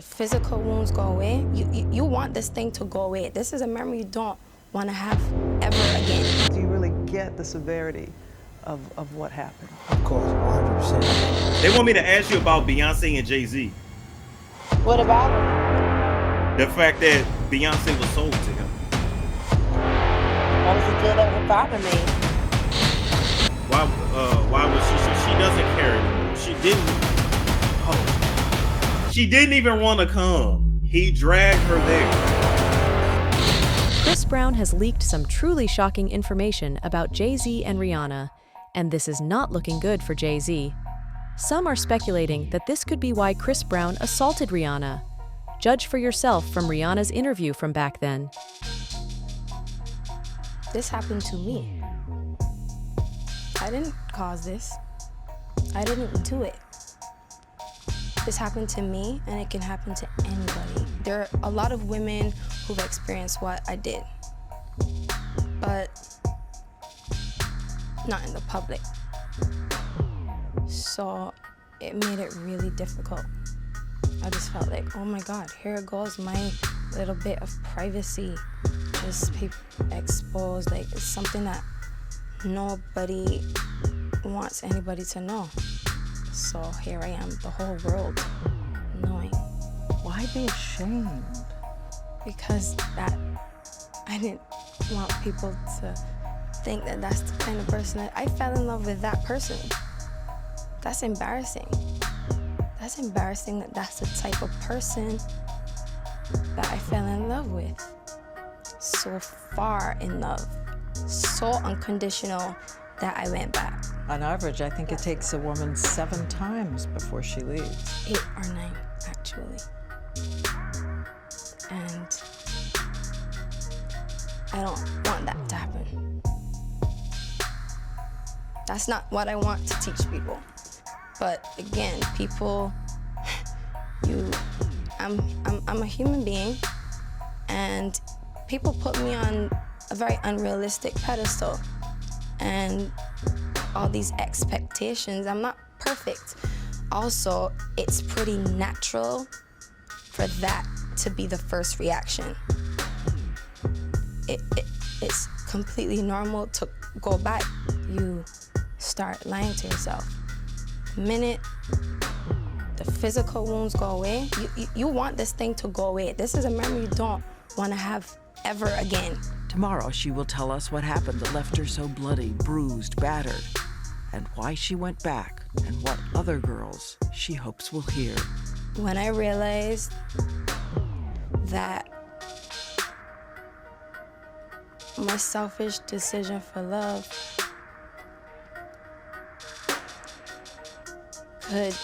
the physical wounds go away, you want this thing to go away. This is a memory you don't want to have ever again. Do you really get the severity of what happened? Of course, 100%. They want me to ask you about Beyonce and Jay-Z. What about him? The fact that Beyonce was sold to him. That was a deal that her father made. Why was she doesn't care anymore. She didn't even want to come. He dragged her there. Chris Brown has leaked some truly shocking information about Jay-Z and Rihanna, and this is not looking good for Jay-Z. Some are speculating that this could be why Chris Brown assaulted Rihanna. Judge for yourself from Rihanna's interview from back then. This happened to me. I didn't cause this. I didn't do it. This happened to me, and it can happen to anybody. There are a lot of women who've experienced what I did, but not in the public. So it made it really difficult. I just felt like, oh my God, here goes my little bit of privacy. Just people exposed, like it's something that nobody wants anybody to know. So here I am, the whole world knowing. Why be ashamed? Because I didn't want people to think that that's the kind of person that I fell in love with that person. That's embarrassing. That's embarrassing that that's the type of person that I fell in love with. So far in love, so unconditional that I went back. On average, I think it takes a woman 7 times before she leaves. 8 or 9, actually. And I don't want that to happen. That's not what I want to teach people. But again, people, I'm a human being, and people put me on a very unrealistic pedestal, and all these expectations. I'm not perfect. Also, it's pretty natural for that to be the first reaction. It's completely normal to go back. You start lying to yourself. The minute the physical wounds go away, you want this thing to go away. This is a memory you don't want to have ever again. Tomorrow she will tell us what happened that left her so bloody, bruised, battered, and why she went back, and what other girls she hopes will hear. When I realized that my selfish decision for love could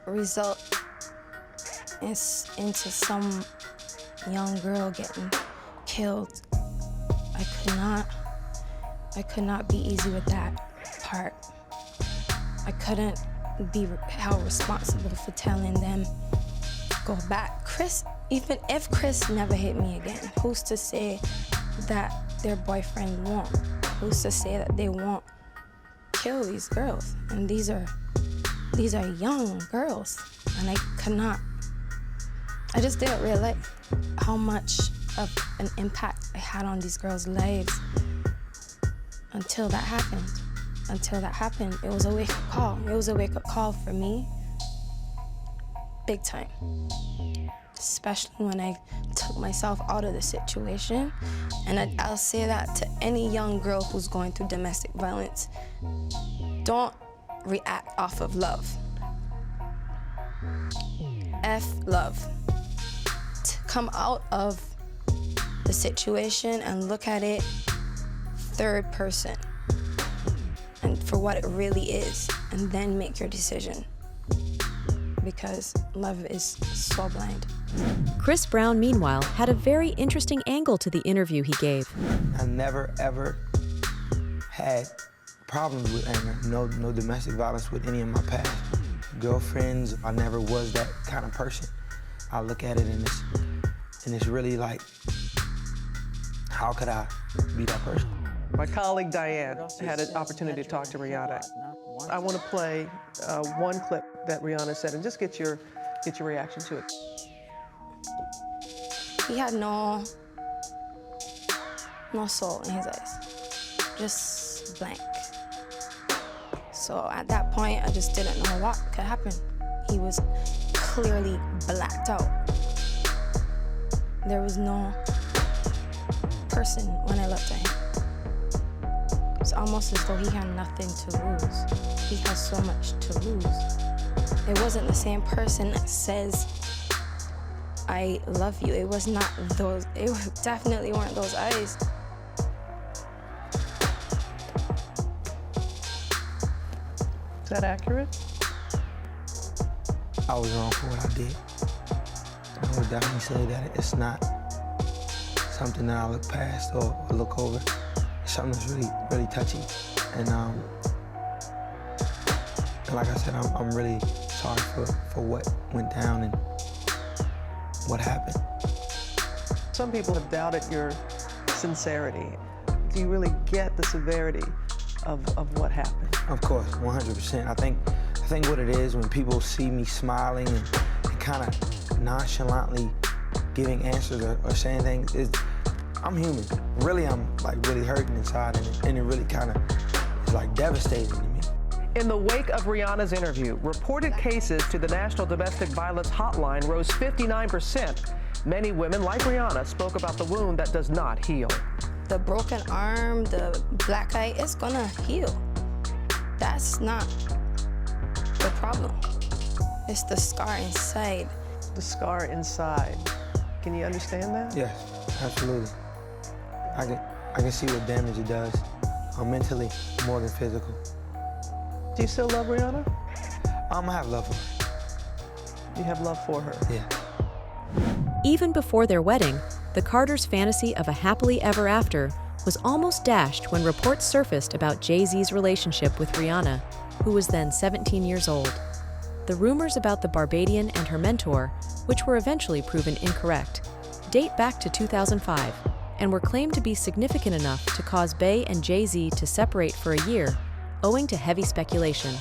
result into some young girl getting killed, I could not be easy with that part. I couldn't be held responsible for telling them, go back. Even if Chris never hit me again, who's to say that their boyfriend won't? Who's to say that they won't kill these girls? And these are young girls, and I just didn't realize how much of an impact I had on these girls' lives until that happened. Until that happened, it was a wake-up call. It was a wake-up call for me, big time. Especially when I took myself out of the situation. And I'll say that to any young girl who's going through domestic violence. Don't react off of love. F love. To come out of the situation and look at it third person and for what it really is, and then make your decision. Because love is so blind. Chris Brown, meanwhile, had a very interesting angle to the interview he gave. I never, ever had problems with anger. No domestic violence with any of my past girlfriends. I never was that kind of person. I look at it and it's really like, how could I be that person? My colleague Diane had an opportunity to talk to Rihanna. I want to play one clip that Rihanna said and just get your get your reaction to it. He had no soul in his eyes, just blank. So at that point, I just didn't know what could happen. He was clearly blacked out. There was no person when I looked at him. It's almost as though he had nothing to lose. He has so much to lose. It wasn't the same person that says, I love you. It was not those, definitely weren't those eyes. Is that accurate? I was wrong for what I did. I would definitely say that it's not something that I look past or look over. It's something that's really, really touchy. And like I said, I'm really sorry for what went down and what happened. Some people have doubted your sincerity. Do you really get the severity of what happened? Of course, 100%. I think what it is when people see me smiling and kind of nonchalantly giving answers or saying things is, I'm human. Really, I'm like really hurting inside, and it really kind of is like devastating to me. In the wake of Rihanna's interview, reported cases to the National Domestic Violence Hotline rose 59%. Many women, like Rihanna, spoke about the wound that does not heal. The broken arm, the black eye, it's gonna heal. That's not the problem. It's the scar inside. The scar inside. Can you understand that? Yes, absolutely. I can see what damage it does, mentally more than physical. Do you still love Rihanna? I have love for her. You have love for her? Yeah. Even before their wedding, the Carters' fantasy of a happily ever after was almost dashed when reports surfaced about Jay-Z's relationship with Rihanna, who was then 17 years old. The rumors about the Barbadian and her mentor, which were eventually proven incorrect, date back to 2005 and were claimed to be significant enough to cause Bey and Jay-Z to separate for a year, owing to heavy speculation.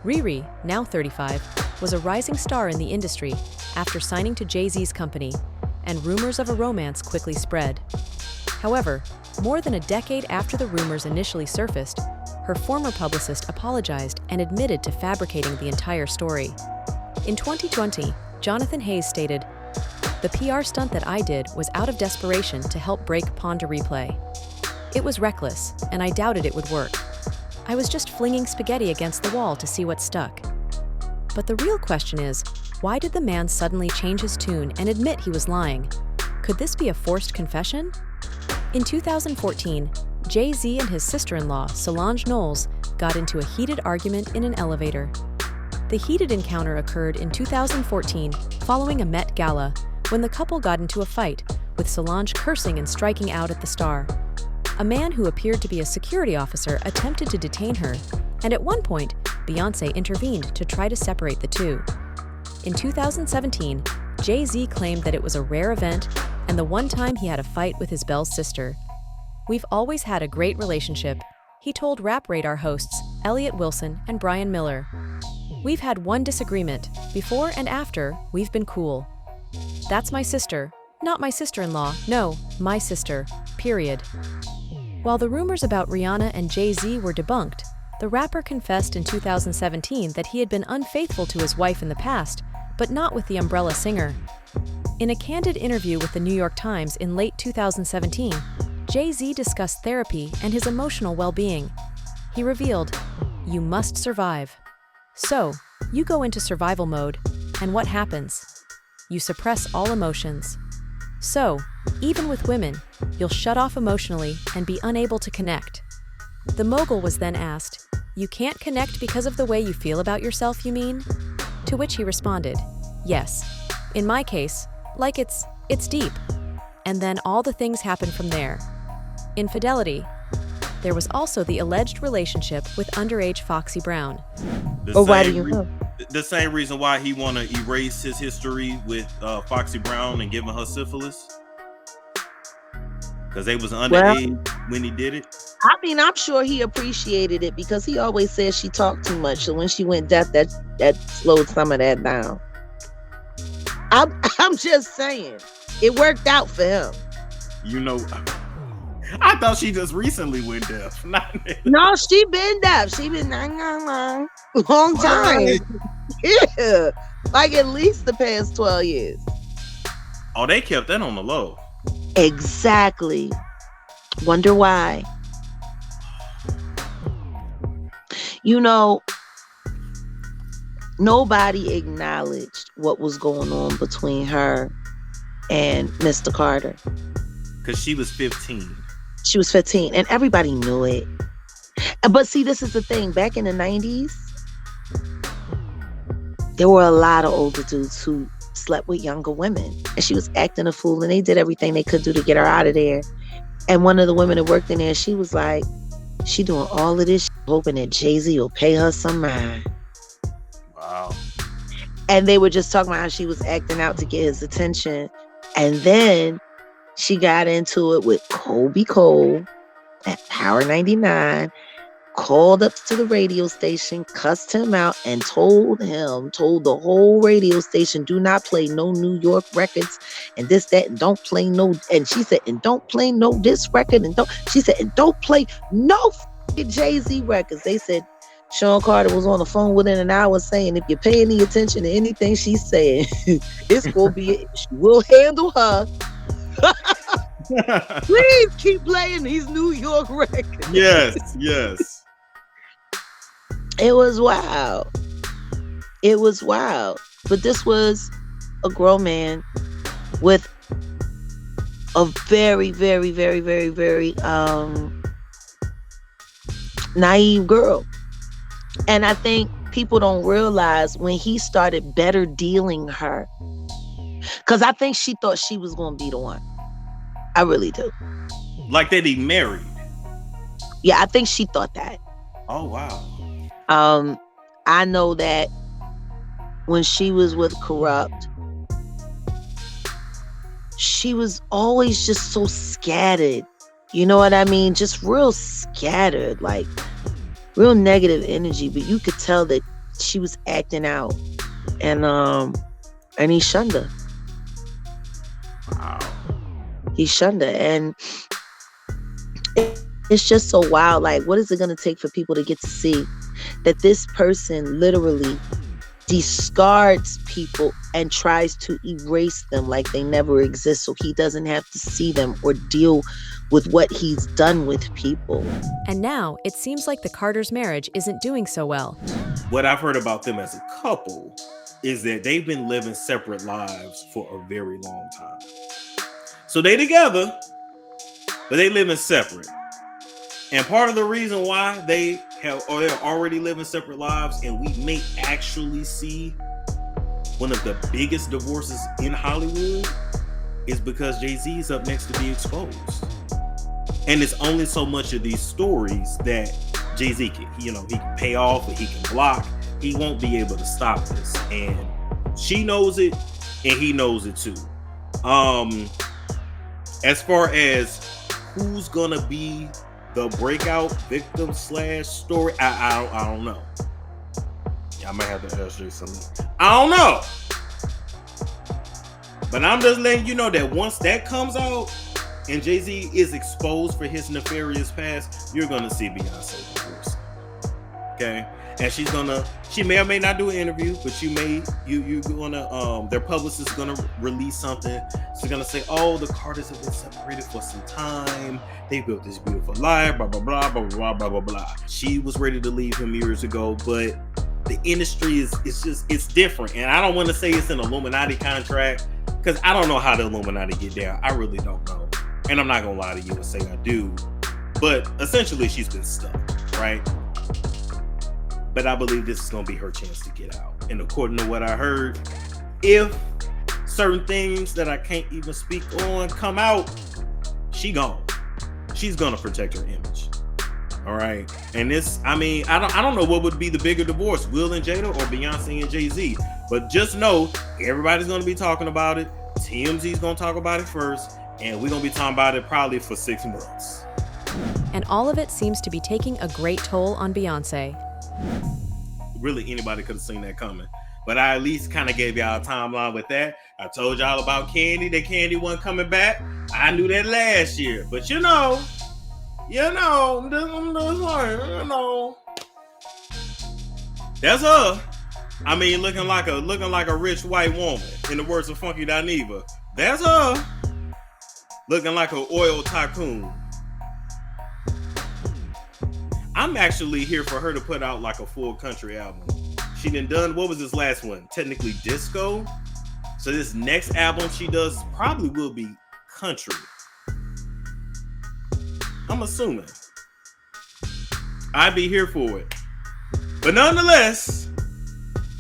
Riri, now 35, was a rising star in the industry after signing to Jay-Z's company, and rumors of a romance quickly spread. However, more than a decade after the rumors initially surfaced, her former publicist apologized and admitted to fabricating the entire story. In 2020, Jonathan Hayes stated, "The PR stunt that I did was out of desperation to help break Pond to Replay. It was reckless, and I doubted it would work. I was just flinging spaghetti against the wall to see what stuck." But the real question is, why did the man suddenly change his tune and admit he was lying? Could this be a forced confession? In 2014, Jay-Z and his sister-in-law, Solange Knowles, got into a heated argument in an elevator. The heated encounter occurred in 2014 following a Met Gala, when the couple got into a fight, with Solange cursing and striking out at the star. A man who appeared to be a security officer attempted to detain her, and at one point, Beyonce intervened to try to separate the two. In 2017, Jay-Z claimed that it was a rare event and the one time he had a fight with his Belle's sister. "We've always had a great relationship," he told Rap Radar hosts Elliott Wilson and Brian Miller. "We've had one disagreement. Before and after, we've been cool. That's my sister, not my sister-in-law, no, my sister, period." While the rumors about Rihanna and Jay-Z were debunked, the rapper confessed in 2017 that he had been unfaithful to his wife in the past, but not with the Umbrella singer. In a candid interview with the New York Times in late 2017, Jay-Z discussed therapy and his emotional well-being. He revealed, "You must survive. So, you go into survival mode, and what happens? You suppress all emotions. So, even with women, you'll shut off emotionally and be unable to connect." The mogul was then asked, "You can't connect because of the way you feel about yourself, you mean?" To which he responded, "Yes. In my case, like it's deep." And then all the things happen from there. Infidelity. There was also the alleged relationship with underage Foxy Brown. Why do you know? The same reason why he want to erase his history with Foxy Brown and giving her syphilis, because they was underage when he did it. I mean, I'm sure he appreciated it because he always says she talked too much. So when she went deaf, that slowed some of that down. I'm just saying, it worked out for him. You know, I thought she just recently went deaf. No, she been deaf. She been long time. Yeah, like at least the past 12 years. Oh, they kept that on the low. Exactly. Wonder why. You know, nobody acknowledged what was going on between her and Mr. Carter. Because she was 15. She was 15, and everybody knew it. But see, this is the thing. Back in the 90s, there were a lot of older dudes who slept with younger women. And she was acting a fool, and they did everything they could do to get her out of there. And one of the women that worked in there, she was like, she doing all of this, hoping that Jay-Z will pay her some mind. Wow. And they were just talking about how she was acting out to get his attention. And then she got into it with Kobe Cole at Power 99, called up to the radio station, cussed him out, and told the whole radio station, do not play no New York records and this, that, and don't play no, and she said, and don't play no this record, and don't play no Jay-Z records. They said Sean Carter was on the phone within an hour saying, if you pay any attention to anything she's saying, it's gonna be, we'll handle her. Please keep playing these New York records. Yes. It was wild. It was wild. But this was a grown man with a very, very, very, very, very naive girl. And I think people don't realize when he started better dealing her, because I think she thought she was going to be the one. I really do. Like that he married? Yeah, I think she thought that. Oh, wow. I know that when she was with Corrupt, she was always just so scattered. You know what I mean? Just real scattered, like real negative energy. But you could tell that she was acting out, and he shunned her. Wow. He shunned her, and it's just so wild. Like, what is it going to take for people to get to see that this person literally discards people and tries to erase them like they never exist, so he doesn't have to see them or deal with what he's done with people. And now it seems like the Carters' marriage isn't doing so well. What I've heard about them as a couple is that they've been living separate lives for a very long time. So they together, but they living separate. And part of the reason why they're already living separate lives, and we may actually see one of the biggest divorces in Hollywood, is because Jay-Z is up next to be exposed. And it's only so much of these stories that Jay-Z can, he can pay off, or he can block. He won't be able to stop this. And she knows it, and he knows it too. As far as who's gonna be the breakout victim / story, I don't know. Yeah, I might have to ask Jay something. I don't know. But I'm just letting you know that once that comes out and Jay-Z is exposed for his nefarious past, you're gonna see Beyonce divorce. Okay? And she may or may not do an interview, but their publicist is gonna release something. She's gonna say, oh, the Carters have been separated for some time. They built this beautiful life, blah, blah, blah, blah, blah, blah, blah, blah. She was ready to leave him years ago, but the industry it's different. And I don't want to say it's an Illuminati contract, because I don't know how the Illuminati get down. I really don't know. And I'm not gonna lie to you and say I do. But essentially she's been stuck, right? But I believe this is going to be her chance to get out. And according to what I heard, if certain things that I can't even speak on come out, she gone. She's going to protect her image. All right. And this, I don't know what would be the bigger divorce, Will and Jada or Beyonce and Jay-Z. But just know everybody's going to be talking about it. TMZ's going to talk about it first. And we're going to be talking about it probably for 6 months. And all of it seems to be taking a great toll on Beyonce. Really, anybody could have seen that coming. But I at least kind of gave y'all a timeline with that. I told y'all about Candy. That Candy wasn't coming back. I knew that last year. But you know, that's her. I mean, looking like a rich white woman. In the words of Funky Dineva, that's her. Looking like an oil tycoon. I'm actually here for her to put out like a full country album. She done what was this last one? Technically disco. So this next album she does probably will be country. I'm assuming. I'd be here for it. But nonetheless,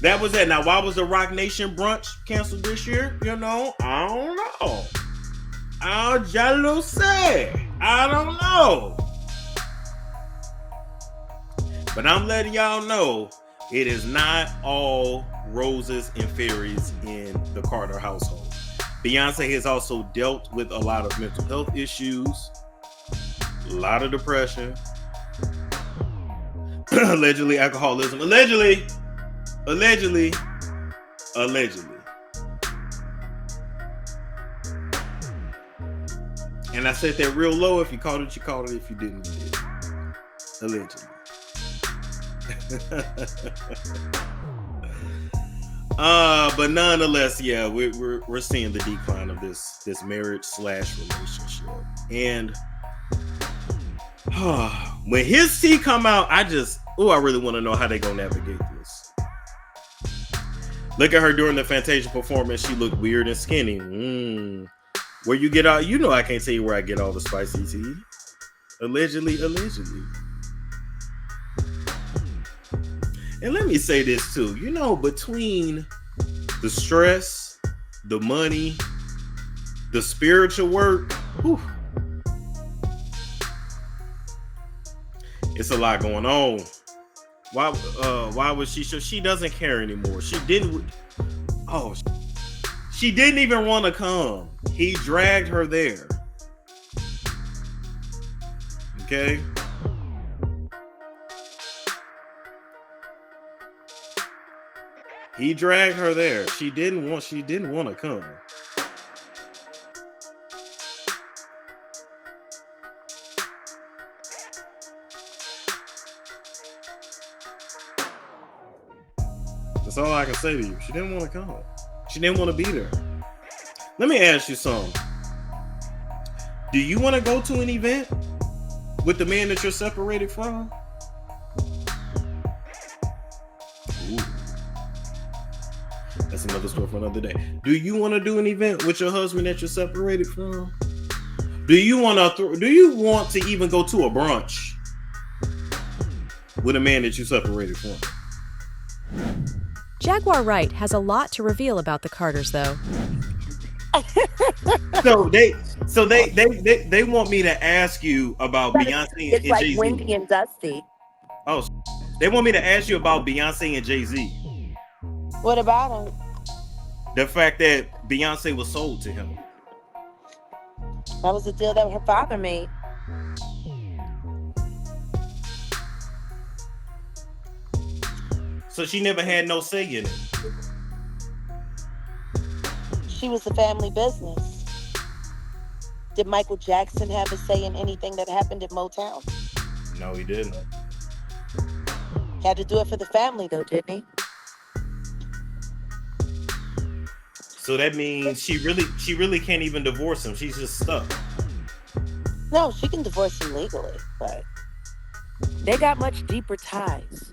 that was it. Now, why was the Rock Nation brunch canceled this year? You know, I don't know. I don't know. But I'm letting y'all know it is not all roses and fairies in the Carter household. Beyonce has also dealt with a lot of mental health issues, a lot of depression, allegedly alcoholism, allegedly. And I said that real low. If you caught it, you caught it. If you didn't, you didn't. Allegedly. But nonetheless, yeah, we're seeing the decline of this marriage / relationship. And when his tea come out, I really want to know how they gonna navigate this. Look at her during the Fantasia performance. She looked weird and skinny. Where you get out? You know I can't tell you where I get all the spicy tea. Allegedly. And let me say this too. You know, between the stress, the money, the spiritual work, whew, it's a lot going on. Why was she doesn't care anymore. She didn't even want to come. He dragged her there. Okay? He dragged her there. She didn't want to come. That's all I can say to you. She didn't want to come. She didn't want to be there. Let me ask you something. Do you want to go to an event with the man that you're separated from? Ooh. That's another story for another day. Do you want to do an event with your husband that you're separated from? Do you want to even go to a brunch with a man that you're separated from? Jaguar Wright has a lot to reveal about the Carters, though. So they want me to ask you about Beyonce and Jay-Z. It's like Wendy and Dusty. Oh, they want me to ask you about Beyonce and Jay-Z. What about him? The fact that Beyonce was sold to him. That was the deal that her father made. So she never had no say in it. She was the family business. Did Michael Jackson have a say in anything that happened at Motown? No, he didn't. Had to do it for the family, though, didn't he? So that means she really can't even divorce him. She's just stuck. No, she can divorce him legally, but they got much deeper ties.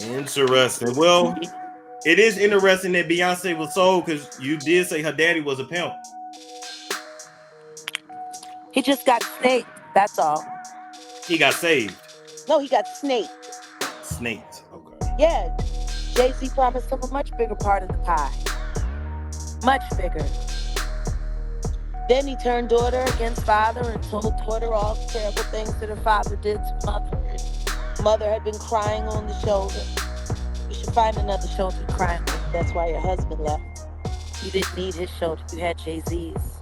Interesting. Well, it is interesting that Beyonce was sold because you did say her daddy was a pimp. He just got snaked, that's all. He got saved. No, he got snaked. Snaked, okay. Yeah, Jay-Z promised him a much bigger part of the pie. Much bigger. Then he turned daughter against father and told daughter all the terrible things that her father did to mother. Mother had been crying on the shoulder. You should find another shoulder to cry on. That's why your husband left. You didn't need his shoulder. You had Jay-Z's.